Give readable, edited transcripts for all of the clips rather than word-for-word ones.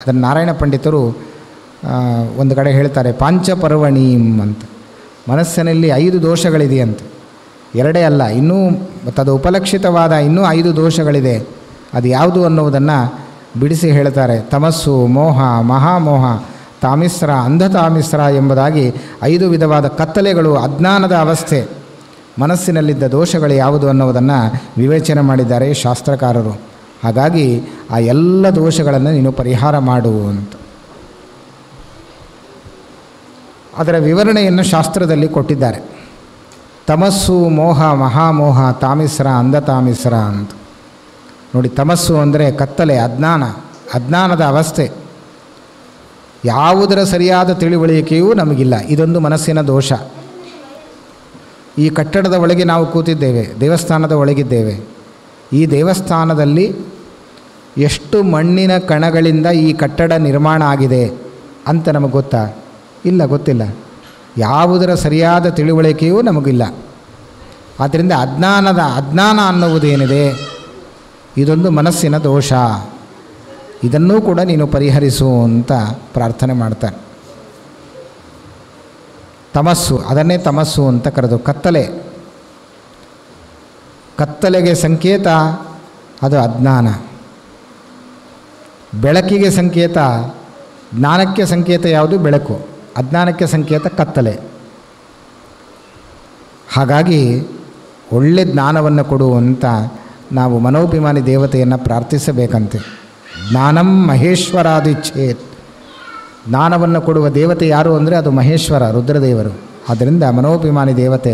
ಅದನ್ನು ನಾರಾಯಣ ಪಂಡಿತರು ಒಂದು ಕಡೆ ಹೇಳ್ತಾರೆ, ಪಾಂಚಪರ್ವಣೀಂ ಅಂತ. ಮನಸ್ಸಿನಲ್ಲಿ 5 ದೋಷಗಳಿದೆಯಂತೆ, ಎರಡೇ ಅಲ್ಲ, ಇನ್ನೂ ತದು ಉಪಲಕ್ಷಿತವಾದ ಇನ್ನೂ 5 ದೋಷಗಳಿದೆ. ಅದು ಯಾವುದು ಅನ್ನುವುದನ್ನು ಬಿಡಿಸಿ ಹೇಳ್ತಾರೆ. ತಮಸ್ಸು, ಮೋಹ, ಮಹಾಮೋಹ, ತಾಮಿಸ್ರ, ಅಂಧತಾಮಿಸ್ರ ಎಂಬುದಾಗಿ 5 ವಿಧವಾದ ಕತ್ತಲೆಗಳು, ಅಜ್ಞಾನದ ಅವಸ್ಥೆ, ಮನಸ್ಸಿನಲ್ಲಿದ್ದ ದೋಷಗಳು ಯಾವುದು ಅನ್ನುವುದನ್ನು ವಿವೇಚನೆ ಮಾಡಿದ್ದಾರೆ ಶಾಸ್ತ್ರಕಾರರು. ಹಾಗಾಗಿ ಆ ಎಲ್ಲ ದೋಷಗಳನ್ನು ನೀನು ಪರಿಹಾರ ಮಾಡು ಅಂತ ಅದರ ವಿವರಣೆಯನ್ನು ಶಾಸ್ತ್ರದಲ್ಲಿ ಕೊಟ್ಟಿದ್ದಾರೆ. ತಮಸ್ಸು, ಮೋಹ, ಮಹಾಮೋಹ, ತಾಮಿಸ್ರ, ಅಂಧತಾಮಿಸ್ರ ಅಂತ. ನೋಡಿ, ತಮಸ್ಸು ಅಂದರೆ ಕತ್ತಲೆ, ಅಜ್ಞಾನದ ಅವಸ್ಥೆ. ಯಾವುದರ ಸರಿಯಾದ ತಿಳಿವಳಿಕೆಯೂ ನಮಗಿಲ್ಲ. ಇದೊಂದು ಮನಸ್ಸಿನ ದೋಷ. ಈ ಕಟ್ಟಡದ ಒಳಗೆ ನಾವು ಕೂತಿದ್ದೇವೆ, ದೇವಸ್ಥಾನದ ಒಳಗಿದ್ದೇವೆ. ಈ ದೇವಸ್ಥಾನದಲ್ಲಿ ಎಷ್ಟು ಮಣ್ಣಿನ ಕಣಗಳಿಂದ ಈ ಕಟ್ಟಡ ನಿರ್ಮಾಣ ಆಗಿದೆ ಅಂತ ನಮಗೆ ಗೊತ್ತಾ? ಇಲ್ಲ, ಗೊತ್ತಿಲ್ಲ. ಯಾವುದರ ಸರಿಯಾದ ತಿಳುವಳಿಕೆಯೂ ನಮಗಿಲ್ಲ. ಆದ್ದರಿಂದ ಅಜ್ಞಾನ ಅನ್ನುವುದೇನಿದೆ, ಇದೊಂದು ಮನಸ್ಸಿನ ದೋಷ. ಇದನ್ನೂ ಕೂಡ ನೀನು ಪರಿಹರಿಸು ಅಂತ ಪ್ರಾರ್ಥನೆ ಮಾಡ್ತಾನೆ. ತಮಸ್ಸು, ಅದನ್ನೇ ತಮಸ್ಸು ಅಂತ ಕರೆದು. ಕತ್ತಲೆಗೆ ಸಂಕೇತ ಅದು ಅಜ್ಞಾನ. ಬೆಳಕಿಗೆ ಸಂಕೇತ, ಜ್ಞಾನಕ್ಕೆ ಸಂಕೇತ ಯಾವುದು? ಬೆಳಕು. ಅಜ್ಞಾನಕ್ಕೆ ಸಂಕೇತ ಕತ್ತಲೆ. ಹಾಗಾಗಿ ಒಳ್ಳೆ ಜ್ಞಾನವನ್ನು ಕೊಡುವಂತ ನಾವು ಮನೋಭಿಮಾನಿ ದೇವತೆಯನ್ನು ಪ್ರಾರ್ಥಿಸಬೇಕಂತೆ. ಜ್ಞಾನಂ ಮಹೇಶ್ವರಾದಿಚ್ಛೇತ್. ಜ್ಞಾನವನ್ನು ಕೊಡುವ ದೇವತೆ ಯಾರು ಅಂದರೆ ಅದು ಮಹೇಶ್ವರ, ರುದ್ರದೇವರು. ಆದ್ದರಿಂದ ಮನೋಭಿಮಾನಿ ದೇವತೆ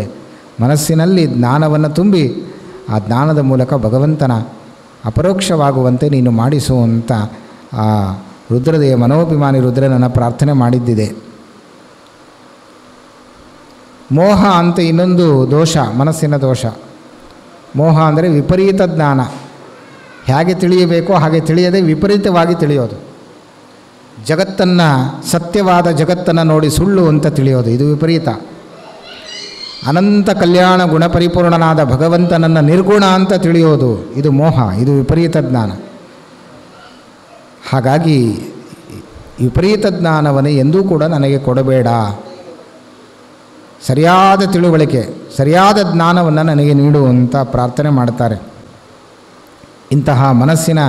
ಮನಸ್ಸಿನಲ್ಲಿ ಜ್ಞಾನವನ್ನು ತುಂಬಿ ಆ ಜ್ಞಾನದ ಮೂಲಕ ಭಗವಂತನ ಅಪರೋಕ್ಷವಾಗುವಂತೆ ನೀನು ಮಾಡಿಸುವಂತ ಆ ಮನೋಭಿಮಾನಿ ರುದ್ರನನ್ನು ಪ್ರಾರ್ಥನೆ ಮಾಡಿದ್ದಿದೆ. ಮೋಹ ಅಂತ ಇನ್ನೊಂದು ದೋಷ, ಮನಸ್ಸಿನ ದೋಷ. ಮೋಹ ಅಂದರೆ ವಿಪರೀತ ಜ್ಞಾನ. ಹೇಗೆ ತಿಳಿಯಬೇಕೋ ಹಾಗೆ ತಿಳಿಯದೆ ವಿಪರೀತವಾಗಿ ತಿಳಿಯೋದು. ಸತ್ಯವಾದ ಜಗತ್ತನ್ನು ನೋಡಿ ಸುಳ್ಳು ಅಂತ ತಿಳಿಯೋದು, ಇದು ವಿಪರೀತ. ಅನಂತ ಕಲ್ಯಾಣ ಗುಣಪರಿಪೂರ್ಣನಾದ ಭಗವಂತನನ್ನು ನಿರ್ಗುಣ ಅಂತ ತಿಳಿಯೋದು, ಇದು ಮೋಹ, ಇದು ವಿಪರೀತ ಜ್ಞಾನ. ಹಾಗಾಗಿ ವಿಪರೀತ ಜ್ಞಾನವನ್ನು ಎಂದೂ ಕೂಡ ನನಗೆ ಕೊಡಬೇಡ. ಸರಿಯಾದ ತಿಳುವಳಿಕೆ, ಸರಿಯಾದ ಜ್ಞಾನವನ್ನು ನನಗೆ ನೀಡು ಅಂತ ಪ್ರಾರ್ಥನೆ ಮಾಡ್ತಾರೆ. ಇಂತಹ ಮನಸ್ಸಿನ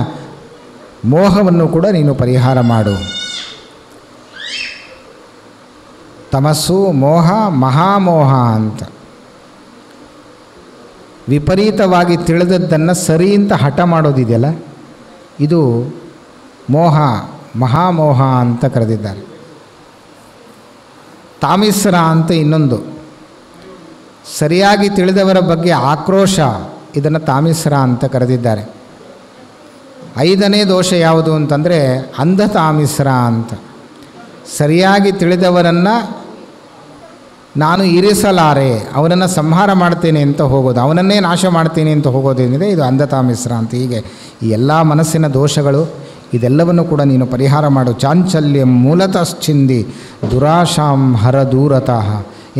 ಮೋಹವನ್ನು ಕೂಡ ನೀನು ಪರಿಹಾರ ಮಾಡು. ತಮಸ್ಸು, ಮೋಹ, ಮಹಾಮೋಹ ಅಂತ. ವಿಪರೀತವಾಗಿ ತಿಳಿದದ್ದನ್ನು ಸರಿ ಅಂತ ಹಠ ಮಾಡೋದಿದೆಯಲ್ಲ, ಇದು ಮೋಹ, ಮಹಾಮೋಹ ಅಂತ ಕರೆದಿದ್ದಾರೆ. ತಾಮಿಸ್ರ ಅಂತ ಇನ್ನೊಂದು, ಸರಿಯಾಗಿ ತಿಳಿದವರ ಬಗ್ಗೆ ಆಕ್ರೋಶ, ಇದನ್ನು ತಾಮಿಸ್ರ ಅಂತ ಕರೆದಿದ್ದಾರೆ. 5ನೇ ದೋಷ ಯಾವುದು ಅಂತಂದರೆ ಅಂಧತಾಮಿಸ್ರ ಅಂತ. ಸರಿಯಾಗಿ ತಿಳಿದವರನ್ನು ನಾನು ಇರಿಸಲಾರೆ, ಅವನನ್ನು ಸಂಹಾರ ಮಾಡ್ತೇನೆ ಅಂತ ಹೋಗೋದು, ಅವನನ್ನೇ ನಾಶ ಮಾಡ್ತೇನೆ ಅಂತ ಹೋಗೋದೇನಿದೆ, ಇದು ಅಂಧತಾಮಿಸ್ರ ಅಂತ. ಹೀಗೆ ಈ ಎಲ್ಲ ಮನಸ್ಸಿನ ದೋಷಗಳು, ಇದೆಲ್ಲವನ್ನು ಕೂಡ ನೀನು ಪರಿಹಾರ ಮಾಡು. ಚಾಂಚಲ್ಯಂ ಮೂಲತಶ್ಚಿಂದಿ ದುರಾಶಾಂ ಹರ ದೂರತಃ.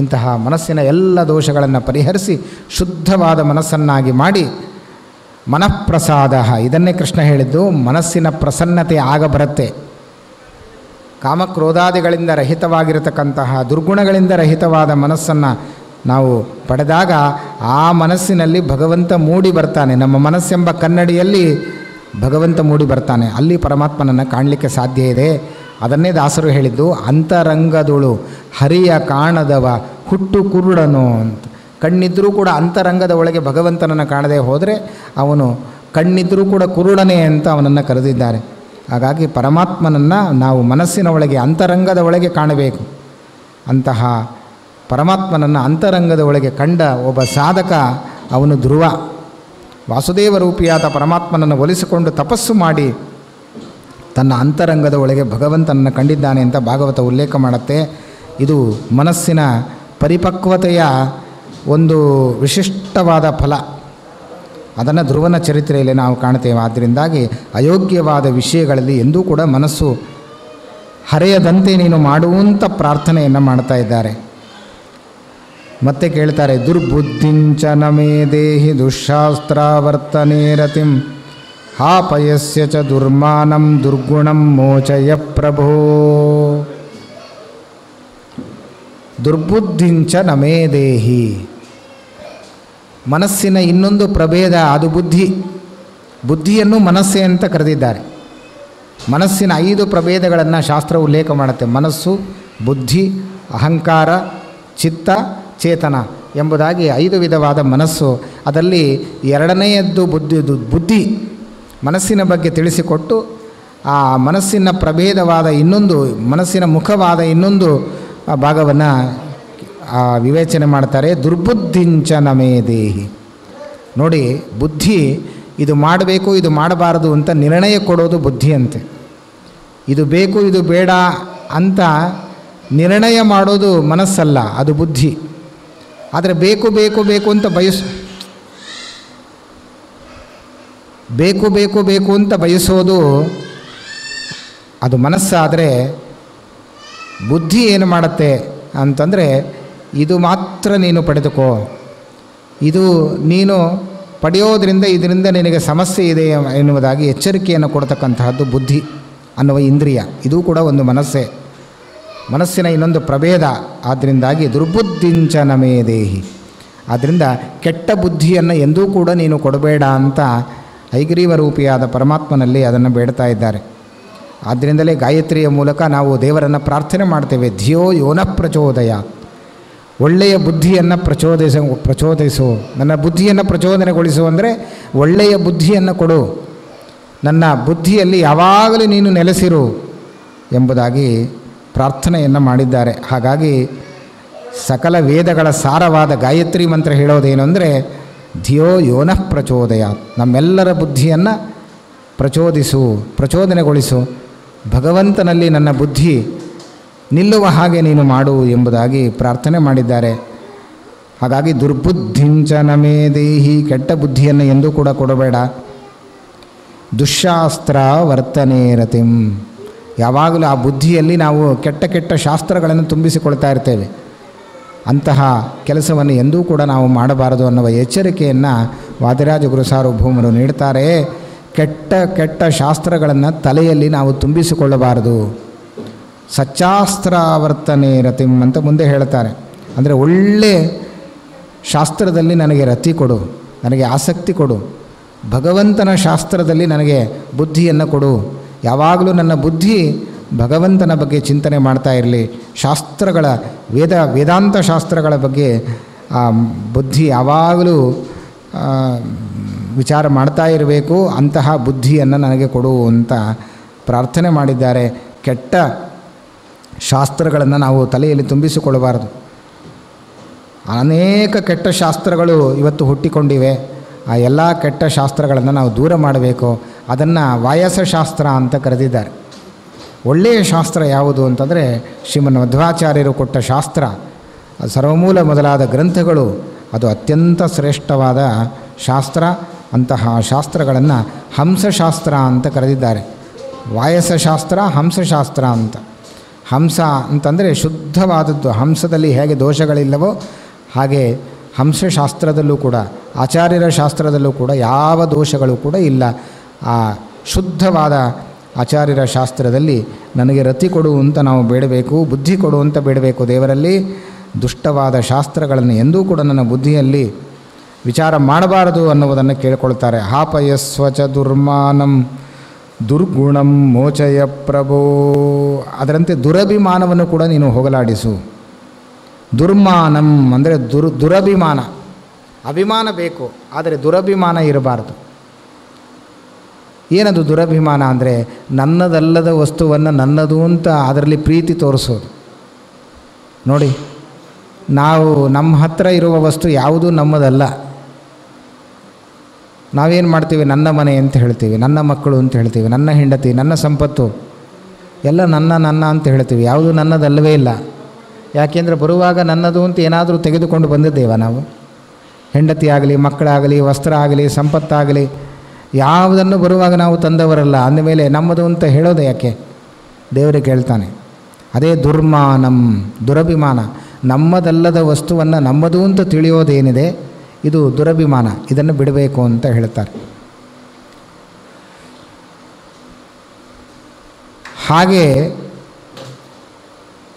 ಇಂತಹ ಮನಸ್ಸಿನ ಎಲ್ಲ ದೋಷಗಳನ್ನು ಪರಿಹರಿಸಿ ಶುದ್ಧವಾದ ಮನಸ್ಸನ್ನಾಗಿ ಮಾಡಿ ಮನಃಪ್ರಸಾದ. ಇದನ್ನೇ ಕೃಷ್ಣ ಹೇಳಿದ್ದು, ಮನಸ್ಸಿನ ಪ್ರಸನ್ನತೆ ಆಗ ಬರುತ್ತೆ. ಕಾಮಕ್ರೋಧಾದಿಗಳಿಂದ ರಹಿತವಾಗಿರತಕ್ಕಂತಹ, ದುರ್ಗುಣಗಳಿಂದ ರಹಿತವಾದ ಮನಸ್ಸನ್ನು ನಾವು ಪಡೆದಾಗ ಆ ಮನಸ್ಸಿನಲ್ಲಿ ಭಗವಂತ ಮೂಡಿ ಬರ್ತಾನೆ. ನಮ್ಮ ಮನಸ್ಸೆಂಬ ಕನ್ನಡಿಯಲ್ಲಿ ಭಗವಂತ ಮೂಡಿ ಬರ್ತಾನೆ. ಅಲ್ಲಿ ಪರಮಾತ್ಮನನ್ನು ಕಾಣಲಿಕ್ಕೆ ಸಾಧ್ಯ ಇದೆ. ಅದನ್ನೇ ದಾಸರು ಹೇಳಿದ್ದು, ಅಂತರಂಗದೊಳು ಹರಿಯ ಕಾಣದವ ಹುಟ್ಟು ಕುರುಡನು ಅಂತ. ಕಣ್ಣಿದ್ದರೂ ಕೂಡ ಅಂತರಂಗದ ಒಳಗೆ ಭಗವಂತನನ್ನು ಕಾಣದೆ ಹೋದರೆ ಅವನು ಕಣ್ಣಿದ್ದರೂ ಕೂಡ ಕುರುಡನೇ ಅಂತ ಅವನನ್ನು ಕರೆದಿದ್ದಾರೆ. ಹಾಗಾಗಿ ಪರಮಾತ್ಮನನ್ನು ನಾವು ಮನಸ್ಸಿನ ಒಳಗೆ, ಅಂತರಂಗದ ಒಳಗೆ ಕಾಣಬೇಕು. ಅಂತಹ ಪರಮಾತ್ಮನನ್ನು ಅಂತರಂಗದ ಒಳಗೆ ಕಂಡ ಒಬ್ಬ ಸಾಧಕ ಅವನು ಧ್ರುವ. ವಾಸುದೇವ ರೂಪಿಯಾದ ಪರಮಾತ್ಮನನ್ನು ಒಲಿಸಿಕೊಂಡು ತಪಸ್ಸು ಮಾಡಿ ತನ್ನ ಅಂತರಂಗದ ಒಳಗೆ ಭಗವಂತನನ್ನು ಕಂಡಿದ್ದಾನೆ ಅಂತ ಭಾಗವತ ಉಲ್ಲೇಖ ಮಾಡುತ್ತೆ. ಇದು ಮನಸ್ಸಿನ ಪರಿಪಕ್ವತೆಯ ಒಂದು ವಿಶಿಷ್ಟವಾದ ಫಲ. ಅದನ್ನು ಧ್ರುವನ ಚರಿತ್ರೆಯಲ್ಲಿ ನಾವು ಕಾಣ್ತೇವೆ. ಆದ್ದರಿಂದಾಗಿ ಅಯೋಗ್ಯವಾದ ವಿಷಯಗಳಲ್ಲಿ ಎಂದೂ ಕೂಡ ಮನಸ್ಸು ಹರೆಯದಂತೆ ನೀನು ಮಾಡುವಂಥ ಪ್ರಾರ್ಥನೆಯನ್ನು ಮಾಡ್ತಾ ಇದ್ದಾರೆ. ಮತ್ತೆ ಕೇಳ್ತಾರೆ, ದುರ್ಬುದ್ಧಿಂಚ ನಮೇ ದೇಹಿ ದುಃಶಾಸ್ತ್ರಾವರ್ತನೆ ರತಿಂ ಹಾಪಯಸ್ಯ ಚ ದುರ್ಮಾನಂ ದುರ್ಗುಣಂ ಮೋಚಯ ಪ್ರಭೋ. ದುರ್ಬುದ್ಧಿಂಚ ನಮೇ ದೇಹಿ. ಮನಸ್ಸಿನ ಇನ್ನೊಂದು ಪ್ರಭೇದ ಅದು ಬುದ್ಧಿ. ಬುದ್ಧಿಯನ್ನು ಮನಸ್ಸೇ ಅಂತ ಕರೆದಿದ್ದಾರೆ. ಮನಸ್ಸಿನ 5 ಪ್ರಭೇದಗಳನ್ನು ಶಾಸ್ತ್ರ ಉಲ್ಲೇಖ ಮಾಡುತ್ತೆ. ಮನಸ್ಸು, ಬುದ್ಧಿ, ಅಹಂಕಾರ, ಚಿತ್ತ, ಚೇತನ ಎಂಬುದಾಗಿ 5 ವಿಧವಾದ ಮನಸ್ಸು. ಅದರಲ್ಲಿ ಎರಡನೆಯದ್ದು ಬುದ್ಧಿ ಮನಸ್ಸಿನ ಬಗ್ಗೆ ತಿಳಿಸಿಕೊಟ್ಟು ಆ ಮನಸ್ಸಿನ ಪ್ರಭೇದವಾದ ಇನ್ನೊಂದು, ಮನಸ್ಸಿನ ಮುಖವಾದ ಇನ್ನೊಂದು ಭಾಗವನ್ನು ವಿವೇಚನೆ ಮಾಡ್ತಾರೆ. ದುರ್ಬುದ್ಧಿಂಚ ನಮೇ ದೇಹಿ. ನೋಡಿ, ಬುದ್ಧಿ ಇದು ಮಾಡಬೇಕು ಇದು ಮಾಡಬಾರದು ಅಂತ ನಿರ್ಣಯ ಕೊಡೋದು ಬುದ್ಧಿ ಅಂತೆ. ಇದು ಬೇಕು ಇದು ಬೇಡ ಅಂತ ನಿರ್ಣಯ ಮಾಡೋದು ಮನಸ್ಸಲ್ಲ, ಅದು ಬುದ್ಧಿ. ಆದರೆ ಬೇಕು ಬೇಕು ಬೇಕು ಅಂತ ಬೇಕು ಅಂತ ಬಯಸೋದು ಅದು ಮನಸ್ಸಾದರೆ, ಬುದ್ಧಿ ಏನು ಮಾಡುತ್ತೆ ಅಂತಂದರೆ ಇದು ಮಾತ್ರ ನೀನು ಪಡೆದುಕೋ, ಇದು ನೀನು ಪಡೆಯೋದರಿಂದ ಇದರಿಂದ ನಿನಗೆ ಸಮಸ್ಯೆ ಇದೆ ಎನ್ನುವುದಾಗಿ ಎಚ್ಚರಿಕೆಯನ್ನು ಕೊಡ್ತಕ್ಕಂತಹದ್ದು ಬುದ್ಧಿ ಅನ್ನುವ ಇಂದ್ರಿಯ. ಇದು ಕೂಡ ಒಂದು ಮನಸ್ಸೇ, ಮನಸ್ಸಿನ ಇನ್ನೊಂದು ಪ್ರಭೇದ. ಆದ್ದರಿಂದಾಗಿ ದುರ್ಬುದ್ಧಿಂಚ ನಮೇ ದೇಹಿ. ಆದ್ದರಿಂದ ಕೆಟ್ಟ ಬುದ್ಧಿಯನ್ನು ಎಂದೂ ಕೂಡ ನೀನು ಕೊಡಬೇಡ ಅಂತ ಹೈಗ್ರೀವ ರೂಪಿಯಾದ ಪರಮಾತ್ಮನಲ್ಲಿ ಅದನ್ನು ಬೇಡ್ತಾ ಇದ್ದಾರೆ. ಆದ್ದರಿಂದಲೇ ಗಾಯತ್ರಿಯ ಮೂಲಕ ನಾವು ದೇವರನ್ನು ಪ್ರಾರ್ಥನೆ ಮಾಡ್ತೇವೆ. ಧಿಯೋ ಯೋನ ಪ್ರಚೋದಯ. ಒಳ್ಳೆಯ ಬುದ್ಧಿಯನ್ನು ಪ್ರಚೋದಿಸು, ನನ್ನ ಬುದ್ಧಿಯನ್ನು ಪ್ರಚೋದನೆಗೊಳಿಸು ಅಂದರೆ ಒಳ್ಳೆಯ ಬುದ್ಧಿಯನ್ನು ಕೊಡು, ನನ್ನ ಬುದ್ಧಿಯಲ್ಲಿ ಯಾವಾಗಲೂ ನೀನು ನೆಲೆಸಿರು ಎಂಬುದಾಗಿ ಪ್ರಾರ್ಥನೆಯನ್ನು ಮಾಡಿದ್ದಾರೆ. ಹಾಗಾಗಿ ಸಕಲ ವೇದಗಳ ಸಾರವಾದ ಗಾಯತ್ರಿ ಮಂತ್ರ ಹೇಳೋದೇನು ಅಂದರೆ ಧಿಯೋ ಯೋನಃ ಪ್ರಚೋದಯ. ನಮ್ಮೆಲ್ಲರ ಬುದ್ಧಿಯನ್ನು ಪ್ರಚೋದನೆಗೊಳಿಸು, ಭಗವಂತನಲ್ಲಿ ನನ್ನ ಬುದ್ಧಿ ನಿಲ್ಲುವ ಹಾಗೆ ನೀನು ಮಾಡು ಎಂಬುದಾಗಿ ಪ್ರಾರ್ಥನೆ ಮಾಡಿದ್ದಾರೆ. ಹಾಗಾಗಿ ದುರ್ಬುದ್ಧಿಂಚ ನಮೇ ದೇಹಿ. ಕೆಟ್ಟ ಬುದ್ಧಿಯನ್ನು ಎಂದೂ ಕೂಡ ಕೊಡಬೇಡ. ದುಶ್ಶಾಸ್ತ್ರ ವರ್ತನೆ ರತಿಂ. ಯಾವಾಗಲೂ ಆ ಬುದ್ಧಿಯಲ್ಲಿ ನಾವು ಕೆಟ್ಟ ಕೆಟ್ಟ ಶಾಸ್ತ್ರಗಳನ್ನು ತುಂಬಿಸಿಕೊಳ್ತಾ ಇರ್ತೇವೆ. ಅಂತಹ ಕೆಲಸವನ್ನು ಎಂದೂ ಕೂಡ ನಾವು ಮಾಡಬಾರದು ಅನ್ನುವ ಎಚ್ಚರಿಕೆಯನ್ನು ವಾದಿರಾಜ ಗುರು ಸಾರ್ವಭೌಮರು ನೀಡ್ತಾರೆ. ಕೆಟ್ಟ ಕೆಟ್ಟ ಶಾಸ್ತ್ರಗಳನ್ನು ತಲೆಯಲ್ಲಿ ನಾವು ತುಂಬಿಸಿಕೊಳ್ಳಬಾರದು. ಸಚ್ಚಾಸ್ತ್ರಾವರ್ತನೆ ರತಿಂ ಅಂತ ಮುಂದೆ ಹೇಳ್ತಾರೆ. ಅಂದರೆ ಒಳ್ಳೆ ಶಾಸ್ತ್ರದಲ್ಲಿ ನನಗೆ ರತಿ ಕೊಡು, ನನಗೆ ಆಸಕ್ತಿ ಕೊಡು, ಭಗವಂತನ ಶಾಸ್ತ್ರದಲ್ಲಿ ನನಗೆ ಬುದ್ಧಿಯನ್ನು ಕೊಡು. ಯಾವಾಗಲೂ ನನ್ನ ಬುದ್ಧಿ ಭಗವಂತನ ಬಗ್ಗೆ ಚಿಂತನೆ ಮಾಡ್ತಾ ಇರಲಿ. ಶಾಸ್ತ್ರಗಳ ವೇದಾಂತ ಶಾಸ್ತ್ರಗಳ ಬಗ್ಗೆ ಬುದ್ಧಿ ಯಾವಾಗಲೂ ವಿಚಾರ ಮಾಡ್ತಾ ಇರಬೇಕು. ಅಂತಹ ಬುದ್ಧಿಯನ್ನು ನನಗೆ ಕೊಡು ಅಂತ ಪ್ರಾರ್ಥನೆ ಮಾಡಿದ್ದಾರೆ. ಕೆಟ್ಟ ಶಾಸ್ತ್ರಗಳನ್ನು ನಾವು ತಲೆಯಲ್ಲಿ ತುಂಬಿಸಿಕೊಳ್ಳಬಾರದು. ಅನೇಕ ಕೆಟ್ಟ ಶಾಸ್ತ್ರಗಳು ಇವತ್ತು ಹುಟ್ಟಿಕೊಂಡಿವೆ. ಆ ಎಲ್ಲ ಕೆಟ್ಟ ಶಾಸ್ತ್ರಗಳನ್ನು ನಾವು ದೂರ ಮಾಡಬೇಕು. ಅದನ್ನು ವಾಯಸಶಾಸ್ತ್ರ ಅಂತ ಕರೆದಿದ್ದಾರೆ. ಒಳ್ಳೆಯ ಶಾಸ್ತ್ರ ಯಾವುದು ಅಂತಂದರೆ ಶ್ರೀಮನ್ ಮಧ್ವಾಚಾರ್ಯರು ಕೊಟ್ಟ ಶಾಸ್ತ್ರ, ಸರ್ವಮೂಲ ಮೊದಲಾದ ಗ್ರಂಥಗಳು, ಅದು ಅತ್ಯಂತ ಶ್ರೇಷ್ಠವಾದ ಶಾಸ್ತ್ರ. ಅಂತಹ ಶಾಸ್ತ್ರಗಳನ್ನು ಹಂಸಶಾಸ್ತ್ರ ಅಂತ ಕರೆದಿದ್ದಾರೆ. ವಾಯಸಶಾಸ್ತ್ರ, ಹಂಸಶಾಸ್ತ್ರ ಅಂತ. ಹಂಸ ಅಂತಂದರೆ ಶುದ್ಧವಾದದ್ದು. ಹಂಸದಲ್ಲಿ ಹೇಗೆ ದೋಷಗಳಿಲ್ಲವೋ ಹಾಗೆ ಹಂಸಶಾಸ್ತ್ರದಲ್ಲೂ ಕೂಡ, ಆಚಾರ್ಯರ ಶಾಸ್ತ್ರದಲ್ಲೂ ಕೂಡ ಯಾವ ದೋಷಗಳು ಕೂಡ ಇಲ್ಲ. ಆ ಶುದ್ಧವಾದ ಆಚಾರ್ಯರ ಶಾಸ್ತ್ರದಲ್ಲಿ ನನಗೆ ರತಿ ಕೊಡು ಅಂತ ನಾವು ಬೇಡಬೇಕು, ಬುದ್ಧಿ ಕೊಡು ಅಂತ ಬೇಡಬೇಕು ದೇವರಲ್ಲಿ. ದುಷ್ಟವಾದ ಶಾಸ್ತ್ರಗಳನ್ನು ಎಂದೂ ಕೂಡ ನನ್ನ ಬುದ್ಧಿಯಲ್ಲಿ ವಿಚಾರ ಮಾಡಬಾರದು ಅನ್ನುವುದನ್ನು ಕೇಳಿಕೊಳ್ತಾರೆ. ಹಾಪಯಸ್ವಚ ದುರ್ಮಾನಂ ದುರ್ಗುಣಂ ಮೋಚಯ ಪ್ರಭೋ. ಅದರಂತೆ ದುರಭಿಮಾನವನ್ನು ಕೂಡ ನೀನು ಹೋಗಲಾಡಿಸು. ದುರ್ಮಾನಂ ಅಂದರೆ ದುರಭಿಮಾನ. ಅಭಿಮಾನ ಬೇಕು, ಆದರೆ ದುರಭಿಮಾನ ಇರಬಾರದು. ಏನದು ದುರಭಿಮಾನ ಅಂದರೆ ನನ್ನದಲ್ಲದ ವಸ್ತುವನ್ನು ನನ್ನದು ಅಂತ ಅದರಲ್ಲಿ ಪ್ರೀತಿ ತೋರಿಸೋದು. ನೋಡಿ, ನಾವು ನಮ್ಮ ಹತ್ತಿರ ಇರುವ ವಸ್ತು ಯಾವುದೂ ನಮ್ಮದಲ್ಲ. ನಾವೇನು ಮಾಡ್ತೀವಿ? ನನ್ನ ಮನೆ ಅಂತ ಹೇಳ್ತೀವಿ, ನನ್ನ ಮಕ್ಕಳು ಅಂತ ಹೇಳ್ತೀವಿ, ನನ್ನ ಹೆಂಡತಿ, ನನ್ನ ಸಂಪತ್ತು ಎಲ್ಲ ನನ್ನ ಅಂತ ಹೇಳ್ತೀವಿ. ಯಾವುದೂ ನನ್ನದಲ್ಲವೇ ಇಲ್ಲ. ಯಾಕೆಂದರೆ ಬರುವಾಗ ನನ್ನದು ಅಂತ ಏನಾದರೂ ತೆಗೆದುಕೊಂಡು ಬಂದಿದ್ದೇವೆ ನಾವು. ಹೆಂಡತಿ ಆಗಲಿ, ಮಕ್ಕಳಾಗಲಿ, ವಸ್ತ್ರ ಆಗಲಿ, ಸಂಪತ್ತಾಗಲಿ ಯಾವುದನ್ನು ಬರುವಾಗ ನಾವು ತಂದವರಲ್ಲ. ಅಂದಮೇಲೆ ನಮ್ಮದು ಅಂತ ಹೇಳೋದು ಯಾಕೆ? ದೇವರಿಗೆ ಕೇಳ್ತಾನೆ. ಅದೇ ದುರ್ಮಾನಂ, ದುರಭಿಮಾನ. ನಮ್ಮದಲ್ಲದ ವಸ್ತುವನ್ನು ನಮ್ಮದು ಅಂತ ತಿಳಿಯೋದೇನಿದೆ ಇದು ದುರಭಿಮಾನ. ಇದನ್ನು ಬಿಡಬೇಕು ಅಂತ ಹೇಳ್ತಾರೆ.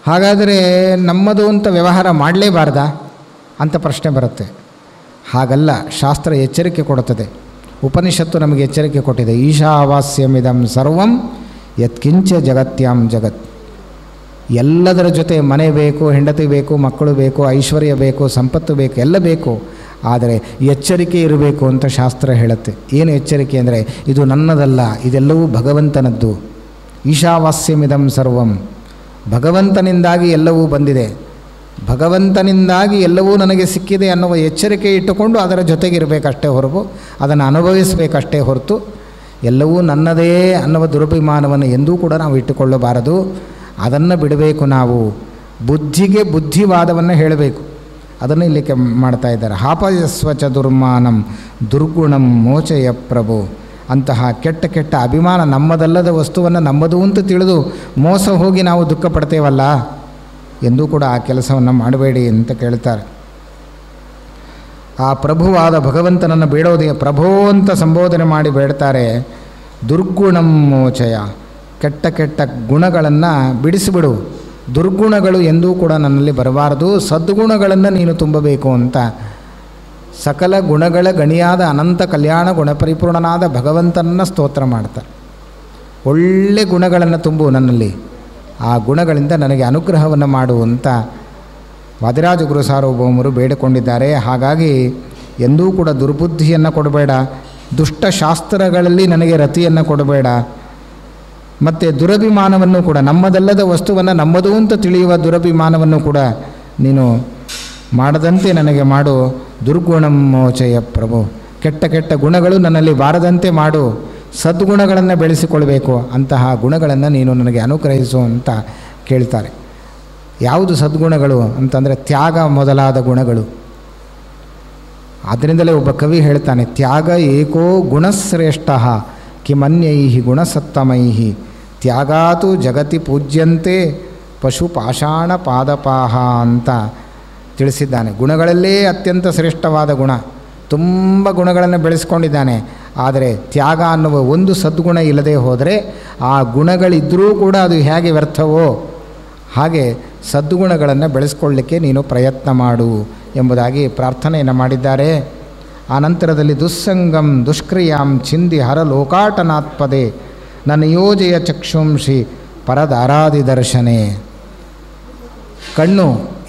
ಹಾಗಾದರೆ ನಮ್ಮದು ಅಂತ ವ್ಯವಹಾರ ಮಾಡಲೇಬಾರ್ದಾ ಅಂತ ಪ್ರಶ್ನೆ ಬರುತ್ತೆ. ಹಾಗಲ್ಲ, ಶಾಸ್ತ್ರ ಎಚ್ಚರಿಕೆ ಕೊಡುತ್ತದೆ. ಉಪನಿಷತ್ತು ನಮಗೆ ಎಚ್ಚರಿಕೆ ಕೊಟ್ಟಿದೆ. ಈಶಾವಾಸ್ಯಮಿದಂ ಸರ್ವಂ ಯತ್ಕಿಂಚ ಜಗತ್ಯಾಂ ಜಗತ್. ಎಲ್ಲದರ ಜೊತೆ ಮನೆ ಬೇಕು, ಹೆಂಡತಿ ಬೇಕು, ಮಕ್ಕಳು ಬೇಕು, ಐಶ್ವರ್ಯ ಬೇಕು, ಸಂಪತ್ತು ಬೇಕು, ಎಲ್ಲ ಬೇಕು. ಆದರೆ ಎಚ್ಚರಿಕೆ ಇರಬೇಕು ಅಂತ ಶಾಸ್ತ್ರ ಹೇಳುತ್ತೆ. ಏನು ಎಚ್ಚರಿಕೆ ಅಂದರೆ, ಇದು ನನ್ನದಲ್ಲ, ಇದೆಲ್ಲವೂ ಭಗವಂತನದ್ದು. ಈಶಾವಾಸ್ಯಮಿದಂ ಸರ್ವಂ, ಭಗವಂತನಿಂದಾಗಿ ಎಲ್ಲವೂ ಬಂದಿದೆ, ಭಗವಂತನಿಂದಾಗಿ ಎಲ್ಲವೂ ನನಗೆ ಸಿಕ್ಕಿದೆ ಅನ್ನುವ ಎಚ್ಚರಿಕೆ ಇಟ್ಟುಕೊಂಡು ಅದರ ಜೊತೆಗಿರಬೇಕಷ್ಟೇ ಹೊರತು, ಅದನ್ನು ಅನುಭವಿಸಬೇಕಷ್ಟೇ ಹೊರತು ಎಲ್ಲವೂ ನನ್ನದೇ ಅನ್ನುವ ದುರಭಿಮಾನವನ್ನು ಎಂದೂ ಕೂಡ ನಾವು ಇಟ್ಟುಕೊಳ್ಳಬಾರದು. ಅದನ್ನು ಬಿಡಬೇಕು. ನಾವು ಬುದ್ಧಿಗೆ ಬುದ್ಧಿವಾದವನ್ನು ಹೇಳಬೇಕು. ಅದನ್ನು ಇಲ್ಲಿಗೆ ಮಾಡ್ತಾ ಇದ್ದಾರೆ. ಹಾಪಯಸ್ವಚ ದುರ್ಮಾನಂ ದುರ್ಗುಣಂ ಮೋಚಯ ಪ್ರಭು. ಅಂತಹ ಕೆಟ್ಟ ಕೆಟ್ಟ ಅಭಿಮಾನ, ನಮ್ಮದಲ್ಲದ ವಸ್ತುವನ್ನು ನಮ್ಮದು ಅಂತ ತಿಳಿದು ಮೋಸ ಹೋಗಿ ನಾವು ದುಃಖ ಪಡ್ತೇವಲ್ಲ, ಎಂದೂ ಕೂಡ ಆ ಕೆಲಸವನ್ನು ಮಾಡಬೇಡಿ ಅಂತ ಕೇಳ್ತಾರೆ. ಆ ಪ್ರಭುವಾದ ಭಗವಂತನನ್ನು ಬೇಡೋದೇ, ಪ್ರಭೋ ಅಂತ ಸಂಬೋಧನೆ ಮಾಡಿ ಬೇಡ್ತಾರೆ. ದುರ್ಗುಣಂ ಮೋಚಯ, ಕೆಟ್ಟ ಕೆಟ್ಟ ಗುಣಗಳನ್ನು ಬಿಡಿಸಿಬಿಡು. ದುರ್ಗುಣಗಳು ಎಂದೂ ಕೂಡ ನನ್ನಲ್ಲಿ ಬರಬಾರದು, ಸದ್ಗುಣಗಳನ್ನು ನೀನು ತುಂಬಬೇಕು ಅಂತ ಸಕಲ ಗುಣಗಳ ಗಣಿಯಾದ ಅನಂತ ಕಲ್ಯಾಣ ಗುಣಪರಿಪೂರ್ಣನಾದ ಭಗವಂತನನ್ನು ಸ್ತೋತ್ರ ಮಾಡ್ತಾರೆ. ಒಳ್ಳೆ ಗುಣಗಳನ್ನು ತುಂಬು ನನ್ನಲ್ಲಿ, ಆ ಗುಣಗಳಿಂದ ನನಗೆ ಅನುಗ್ರಹವನ್ನು ಮಾಡು ಅಂತ ವಾದಿರಾಜ ಗುರು ಸಾರ್ವಭೌಮರು ಬೇಡಿಕೊಂಡಿದ್ದಾರೆ. ಹಾಗಾಗಿ ಎಂದೂ ಕೂಡ ದುರ್ಬುದ್ಧಿಯನ್ನು ಕೊಡಬೇಡ, ದುಷ್ಟಶಾಸ್ತ್ರಗಳಲ್ಲಿ ನನಗೆ ರತಿಯನ್ನು ಕೊಡಬೇಡ, ಮತ್ತು ದುರಭಿಮಾನವನ್ನು ಕೂಡ, ನಮ್ಮದಲ್ಲದ ವಸ್ತುವನ್ನು ನಮ್ಮದು ಅಂತ ತಿಳಿಯುವ ದುರಭಿಮಾನವನ್ನು ಕೂಡ ನೀನು ಮಾಡದಂತೆ ನನಗೆ ಮಾಡು. ದುರ್ಗುಣಂ ಮೋಚಯ ಪ್ರಭು, ಕೆಟ್ಟ ಕೆಟ್ಟ ಗುಣಗಳು ನನ್ನಲ್ಲಿ ಬಾರದಂತೆ ಮಾಡು, ಸದ್ಗುಣಗಳನ್ನು ಬೆಳೆಸಿಕೊಳ್ಬೇಕು, ಅಂತಹ ಗುಣಗಳನ್ನು ನೀನು ನನಗೆ ಅನುಗ್ರಹಿಸು ಅಂತ ಕೇಳ್ತಾರೆ. ಯಾವುದು ಸದ್ಗುಣಗಳು ಅಂತಂದರೆ ತ್ಯಾಗ ಮೊದಲಾದ ಗುಣಗಳು. ಆದ್ದರಿಂದಲೇ ಒಬ್ಬ ಕವಿ ಹೇಳ್ತಾನೆ, ತ್ಯಾಗ ಏಕೋ ಗುಣಶ್ರೇಷ್ಠ ಕಿಮನ್ಯೈ ಗುಣಸತ್ತಮೈ ತ್ಯಾಗಾತು ಜಗತಿ ಪೂಜ್ಯಂತೆ ಪಶು ಪಾಷಾಣ ಪಾದಪಾಹ ಅಂತ ತಿಳಿಸಿದ್ದಾನೆ. ಗುಣಗಳಲ್ಲೇ ಅತ್ಯಂತ ಶ್ರೇಷ್ಠವಾದ ಗುಣ, ತುಂಬ ಗುಣಗಳನ್ನು ಬೆಳೆಸ್ಕೊಂಡಿದ್ದಾನೆ. ಆದರೆ ತ್ಯಾಗ ಅನ್ನುವ ಒಂದು ಸದ್ಗುಣ ಇಲ್ಲದೆ ಹೋದರೆ ಆ ಗುಣಗಳಿದ್ದರೂ ಕೂಡ ಅದು ಹೇಗೆ ವ್ಯರ್ಥವೋ ಹಾಗೆ ಸದ್ಗುಣಗಳನ್ನು ಬೆಳೆಸ್ಕೊಳ್ಳಿಕ್ಕೆ ನೀನು ಪ್ರಯತ್ನ ಮಾಡು ಎಂಬುದಾಗಿ ಪ್ರಾರ್ಥನೆಯನ್ನು ಮಾಡಿದ್ದಾರೆ. ಆನಂತರದಲ್ಲಿ ದುಸ್ಸಂಗಂ ದುಷ್ಕ್ರಿಯಾಂ ಚಿಂದಿ ಹರ ಲೋಕಾಟನಾತ್ಪದೆ ನನ್ನ ಯೋಜೆಯ ಚಕ್ಷುಂಷಿ ಪರದಾರಾದಿ ದರ್ಶನೆ. ಕಣ್ಣು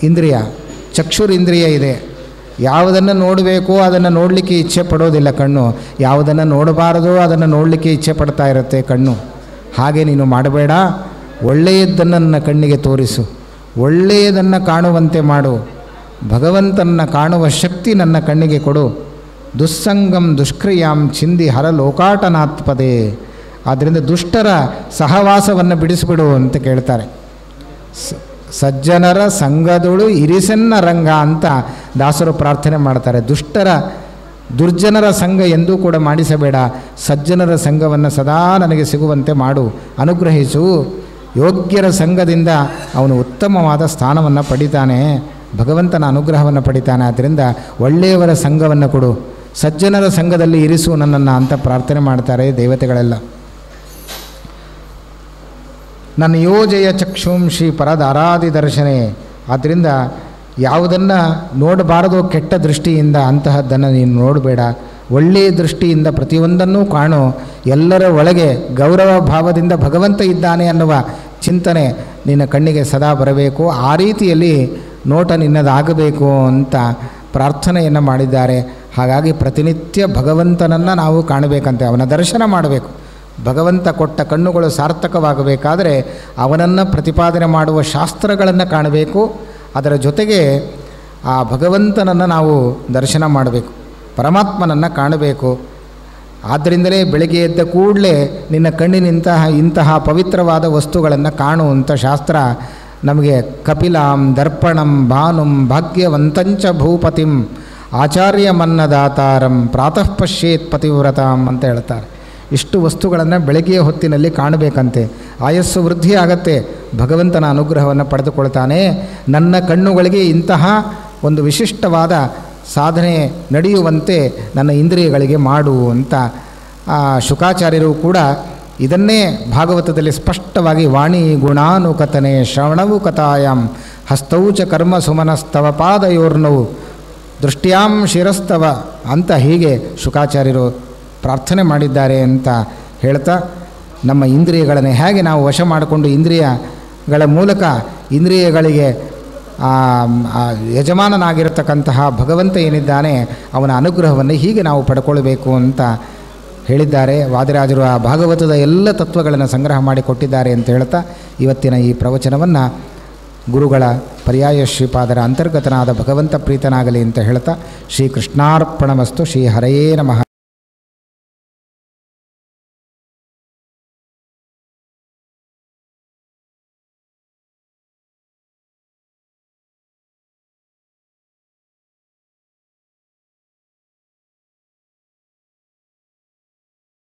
ಇಂದ್ರಿಯ, ಚಕ್ಷುರಿಂದ್ರಿಯ ಇದೆ. ಯಾವುದನ್ನು ನೋಡಬೇಕು ಅದನ್ನು ನೋಡಲಿಕ್ಕೆ ಇಚ್ಛೆ ಪಡೋದಿಲ್ಲ ಕಣ್ಣು, ಯಾವುದನ್ನು ನೋಡಬಾರದು ಅದನ್ನು ನೋಡಲಿಕ್ಕೆ ಇಚ್ಛೆ ಪಡ್ತಾ ಇರುತ್ತೆ ಕಣ್ಣು. ಹಾಗೆ ನೀನು ಮಾಡಬೇಡ. ಒಳ್ಳೆಯದನ್ನು ನನ್ನ ಕಣ್ಣಿಗೆ ತೋರಿಸು, ಒಳ್ಳೆಯದನ್ನು ಕಾಣುವಂತೆ ಮಾಡು, ಭಗವಂತನನ್ನು ಕಾಣುವ ಶಕ್ತಿ ನನ್ನ ಕಣ್ಣಿಗೆ ಕೊಡು. ದುಸ್ಸಂಗಂ ದುಷ್ಕ್ರಿಯಾಂ ಚಿಂದಿ ಹರ ಲೋಕಾಟನಾತ್ಪದೆ. ಆದ್ದರಿಂದ ದುಷ್ಟರ ಸಹವಾಸವನ್ನು ಬಿಡಿಸಿಬಿಡು ಅಂತ ಕೇಳ್ತಾರೆ. ಸಜ್ಜನರ ಸಂಘದೊಳು ಇರಿಸನ್ನ ರಂಗ ಅಂತ ದಾಸರು ಪ್ರಾರ್ಥನೆ ಮಾಡ್ತಾರೆ. ದುರ್ಜನರ ಸಂಘ ಎಂದೂ ಕೂಡ ಮಾಡಿಸಬೇಡ, ಸಜ್ಜನರ ಸಂಘವನ್ನು ಸದಾ ನನಗೆ ಸಿಗುವಂತೆ ಮಾಡು, ಅನುಗ್ರಹಿಸು. ಯೋಗ್ಯರ ಸಂಘದಿಂದ ಅವನು ಉತ್ತಮವಾದ ಸ್ಥಾನವನ್ನು ಪಡಿತಾನೆ, ಭಗವಂತನ ಅನುಗ್ರಹವನ್ನು ಪಡಿತಾನೆ. ಆದ್ದರಿಂದ ಒಳ್ಳೆಯವರ ಸಂಘವನ್ನು ಕೊಡು, ಸಜ್ಜನರ ಸಂಘದಲ್ಲಿ ಇರಿಸು ನನ್ನನ್ನು ಅಂತ ಪ್ರಾರ್ಥನೆ ಮಾಡ್ತಾರೆ ದೇವತೆಗಳೆಲ್ಲ. ನನ್ನ ಯೋಜೆಯ ಚಕ್ಷುಂಷಿ ಪರದಾರಾದಿ ದರ್ಶನೆ. ಆದ್ದರಿಂದ ಯಾವುದನ್ನು ನೋಡಬಾರದೋ ಕೆಟ್ಟ ದೃಷ್ಟಿಯಿಂದ ಅಂತಹದ್ದನ್ನು ನೀನು ನೋಡಬೇಡ, ಒಳ್ಳೆಯ ದೃಷ್ಟಿಯಿಂದ ಪ್ರತಿಯೊಂದನ್ನೂ ಕಾಣು. ಎಲ್ಲರ ಒಳಗೆ ಗೌರವ ಭಾವದಿಂದ ಭಗವಂತ ಇದ್ದಾನೆ ಅನ್ನುವ ಚಿಂತನೆ ನಿನ್ನ ಕಣ್ಣಿಗೆ ಸದಾ ಬರಬೇಕು. ಆ ರೀತಿಯಲ್ಲಿ ನೋಟ ನಿನ್ನದಾಗಬೇಕು ಅಂತ ಪ್ರಾರ್ಥನೆಯನ್ನು ಮಾಡಿದ್ದಾರೆ. ಹಾಗಾಗಿ ಪ್ರತಿನಿತ್ಯ ಭಗವಂತನನ್ನು ನಾವು ಕಾಣಬೇಕಂತೆ, ಅವನ ದರ್ಶನ ಮಾಡಬೇಕು. ಭಗವಂತ ಕೊಟ್ಟ ಕಣ್ಣುಗಳು ಸಾರ್ಥಕವಾಗಬೇಕಾದರೆ ಅವನನ್ನು ಪ್ರತಿಪಾದನೆ ಮಾಡುವ ಶಾಸ್ತ್ರಗಳನ್ನು ಕಾಣಬೇಕು. ಅದರ ಜೊತೆಗೆ ಆ ಭಗವಂತನನ್ನು ನಾವು ದರ್ಶನ ಮಾಡಬೇಕು, ಪರಮಾತ್ಮನನ್ನು ಕಾಣಬೇಕು. ಆದ್ದರಿಂದಲೇ ಬೆಳಗ್ಗೆ ಎದ್ದ ಕೂಡಲೇ ನಿನ್ನ ಇಂತಹ ಪವಿತ್ರವಾದ ವಸ್ತುಗಳನ್ನು ಕಾಣುವಂಥ ಶಾಸ್ತ್ರ ನಮಗೆ ಕಪಿಲಾಂ ದರ್ಪಣಂ ಭಾನುಂ ಭಾಗ್ಯವಂತಂಚ ಭೂಪತಿಂ ಆಚಾರ್ಯ ಮನ್ನದಾತಾರಂ ಪ್ರಾತಃ ಪಶ್ಯೇತ್ ಪತಿವ್ರತಾಂ ಅಂತ ಹೇಳ್ತಾರೆ. ಇಷ್ಟು ವಸ್ತುಗಳನ್ನು ಬೆಳಗ್ಗೆಯ ಹೊತ್ತಿನಲ್ಲಿ ಕಾಣಬೇಕಂತೆ. ಆಯಸ್ಸು ವೃದ್ಧಿ ಆಗತ್ತೆ, ಭಗವಂತನ ಅನುಗ್ರಹವನ್ನು ಪಡೆದುಕೊಳ್ತಾನೆ. ನನ್ನ ಕಣ್ಣುಗಳಿಗೆ ಇಂತಹ ಒಂದು ವಿಶಿಷ್ಟವಾದ ಸಾಧನೆ ನಡೆಯುವಂತೆ ನನ್ನ ಇಂದ್ರಿಯಗಳಿಗೆ ಮಾಡು ಅಂತ ಶುಕಾಚಾರ್ಯರು ಕೂಡ ಇದನ್ನೇ ಭಾಗವತದಲ್ಲಿ ಸ್ಪಷ್ಟವಾಗಿ ವಾಣಿ ಗುಣಾನುಕಥನೆ ಶ್ರವಣವು ಕಥಾಯಾಂ ಹಸ್ತೌಚ ಕರ್ಮ ಸುಮನಸ್ತವ ಪಾದಯೋರ್ನವು ದೃಷ್ಟ್ಯಾಂ ಶಿರಸ್ತವ ಅಂತ ಹೀಗೆ ಶುಕಾಚಾರ್ಯರು ಪ್ರಾರ್ಥನೆ ಮಾಡಿದ್ದಾರೆ ಅಂತ ಹೇಳ್ತಾ, ನಮ್ಮ ಇಂದ್ರಿಯಗಳನ್ನು ಹೇಗೆ ನಾವು ವಶ ಮಾಡಿಕೊಂಡು ಇಂದ್ರಿಯಗಳ ಮೂಲಕ ಇಂದ್ರಿಯಗಳಿಗೆ ಯಜಮಾನನಾಗಿರತಕ್ಕಂತಹ ಭಗವಂತ ಏನಿದ್ದಾನೆ ಅವನ ಅನುಗ್ರಹವನ್ನು ಹೀಗೆ ನಾವು ಪಡ್ಕೊಳ್ಬೇಕು ಅಂತ ಹೇಳಿದ್ದಾರೆ. ವಾದಿರಾಜರು ಆ ಭಾಗವತದ ಎಲ್ಲ ತತ್ವಗಳನ್ನು ಸಂಗ್ರಹ ಮಾಡಿ ಕೊಟ್ಟಿದ್ದಾರೆ ಅಂತ ಹೇಳ್ತಾ ಇವತ್ತಿನ ಈ ಪ್ರವಚನವನ್ನು ಗುರುಗಳ ಪರ್ಯಾಯ ಶ್ರೀಪಾದರ ಅಂತರ್ಗತನಾದ ಭಗವಂತ ಪ್ರೀತನಾಗಲಿ ಅಂತ ಹೇಳ್ತಾ ಶ್ರೀಕೃಷ್ಣಾರ್ಪಣಮಸ್ತು. ಶ್ರೀ ಹರಯೇ ನಮಃ.